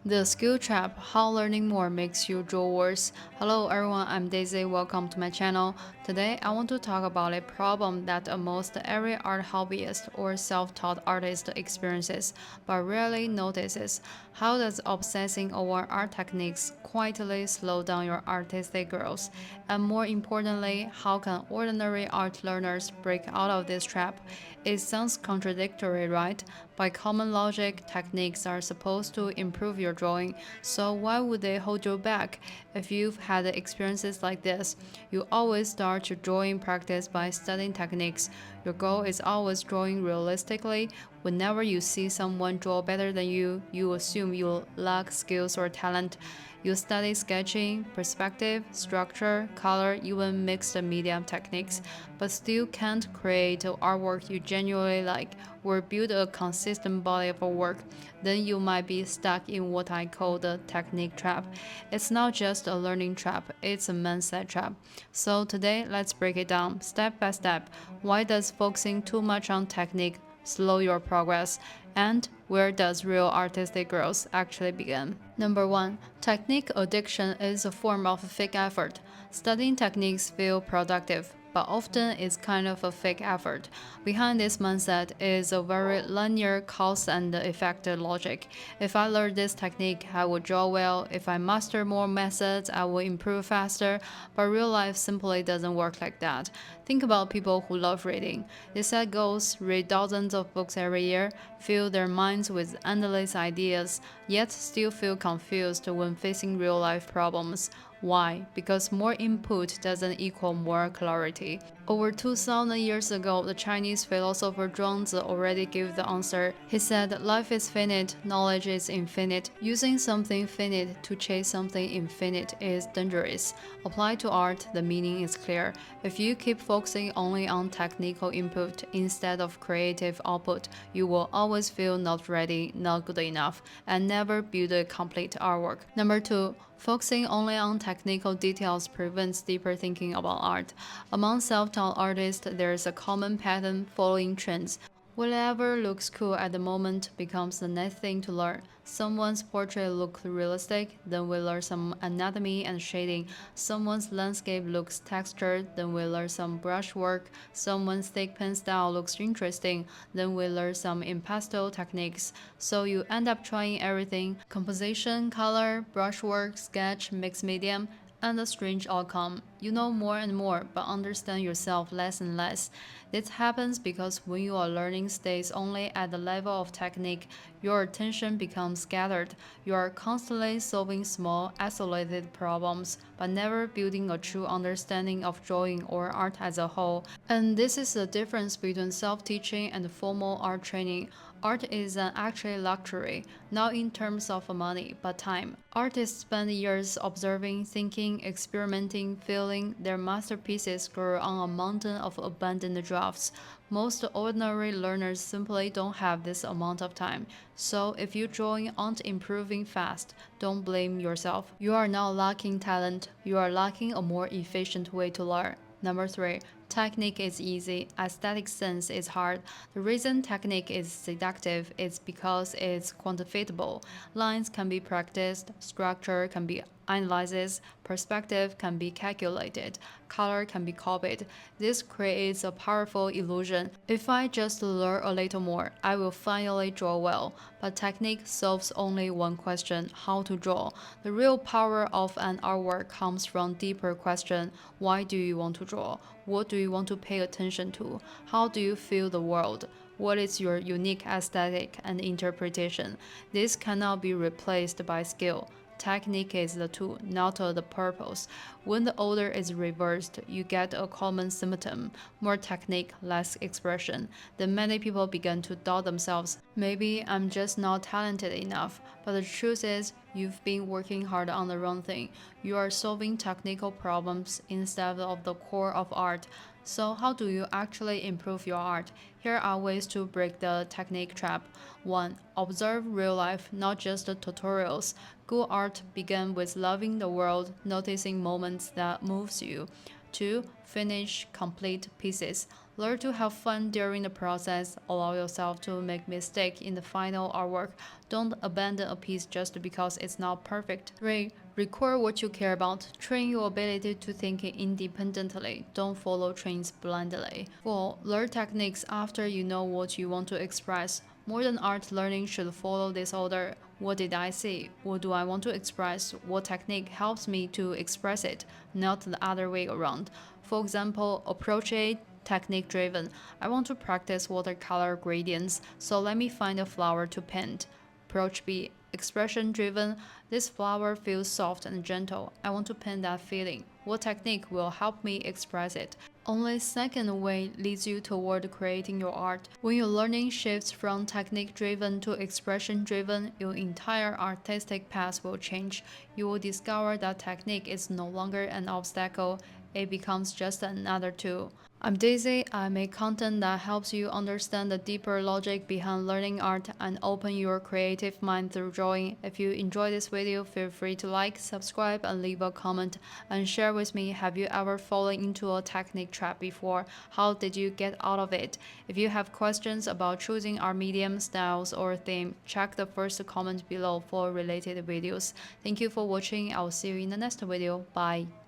The skill trap, how learning more makes you draw worse. Hello everyone, I'm Daisy, welcome to my channel. Today I want to talk about a problem that almost every art hobbyist or self-taught artist experiences, but rarely notices. How does obsessing over art techniques quietly slow down your artistic growth? And more importantly, how can ordinary art learners break out of this trap? It sounds contradictory, right? By common logic, techniques are supposed to improve your drawing, so why would they hold you back? If you've had experiences like this, you always start your drawing practice by studying techniques. Your goal is always drawing realistically. Whenever you see someone draw better than you assume you lack skills or talent. You study sketching, perspective, structure, color, even mixed media techniques, but still can't create artwork you genuinely like or build a consistent body of work. Then you might be stuck in what I call the technique trap. It's not just a learning trap, it's a mindset trap. So today, let's break it down step by step. Why does focusing too much on technique slow your progress? And where does real artistic growth actually begin? Number 1. Technique addiction is a form of fake effort. Studying techniques feel productive, but often it's kind of a fake effort. Behind this mindset is a very linear cause and effect logic. If I learn this technique, I will draw well. If I master more methods, I will improve faster. But real life simply doesn't work like that. Think about people who love reading. They set goals, read dozens of books every year, fill their minds with endless ideas, yet still feel confused when facing real life problems. Why? Because more input doesn't equal more clarity. Over 2000 years ago, the Chinese philosopher Zhuangzi already gave the answer. He said, life is finite, knowledge is infinite. Using something finite to chase something infinite is dangerous. Applied to art, the meaning is clear. If you keep focusing only on technical input instead of creative output, you will always feel not ready, not good enough, and never build a complete artwork. Number 2. Focusing only on technical details prevents deeper thinking about art. Among self-taught artists, there is a common pattern following trends. Whatever looks cool at the moment becomes the next thing to learn. Someone's portrait looks realistic, then we learn some anatomy and shading. Someone's landscape looks textured, then we learn some brushwork. Someone's thick pen style looks interesting, then we learn some impasto techniques. So you end up trying everything: composition, color, brushwork, sketch, mixed medium, and the strange outcome. You know more and more, but understand yourself less and less. This happens because when your learning stays only at the level of technique, your attention becomes scattered. You are constantly solving small, isolated problems, but never building a true understanding of drawing or art as a whole. And this is the difference between self-teaching and formal art training. Art is an actual luxury, not in terms of money, but time. Artists spend years observing, thinking, experimenting, feeling. Their masterpieces grow on a mountain of abandoned drafts. Most ordinary learners simply don't have this amount of time. So if your drawing aren't improving fast, don't blame yourself. You are not lacking talent, you are lacking a more efficient way to learn. Number 3. Technique is easy, aesthetic sense is hard. The reason technique is seductive is because it's quantifiable. Lines can be practiced, structure can be analyzed, perspective can be calculated, color can be copied. This creates a powerful illusion. If I just learn a little more, I will finally draw well. But technique solves only one question: how to draw. The real power of an artwork comes from deeper question: why do you want to draw? What do you want to pay attention to? How do you feel the world? What is your unique aesthetic and interpretation? This cannot be replaced by skill. Technique is the tool, not the purpose. When the order is reversed, you get a common symptom: more technique, less expression. Then many people begin to doubt themselves. Maybe I'm just not talented enough. But the truth is, you've been working hard on the wrong thing. You are solving technical problems instead of the core of art. So how do you actually improve your art? Here are ways to break the technique trap. 1. Observe real life, not just the tutorials. Good art begins with loving the world, noticing moments that moves you. 2. Finish complete pieces. Learn to have fun during the process. Allow yourself to make mistakes in the final artwork. Don't abandon a piece just because it's not perfect. 3. Record what you care about. Train your ability to think independently. Don't follow trends blindly. 4. Learn techniques after you know what you want to express. Modern art learning should follow this order. What did I see? What do I want to express? What technique helps me to express it? Not the other way around. For example, approach A technique driven. I want to practice watercolor gradients, so let me find a flower to paint. Approach B expression driven. This flower feels soft and gentle. I want to paint that feeling. What technique will help me express it? Only second way leads you toward creating your art. When your learning shifts from technique driven to expression driven, your entire artistic path will change. You will discover that technique is no longer an obstacle, it becomes just another tool. I'm Daisy. I make content that helps you understand the deeper logic behind learning art and open your creative mind through drawing. If you enjoy this video, feel free to like, subscribe, and leave a comment. And share with me, have you ever fallen into a technique trap before? How did you get out of it? If you have questions about choosing art medium, styles, or theme, check the first comment below for related videos. Thank you for watching. I will see you in the next video. Bye.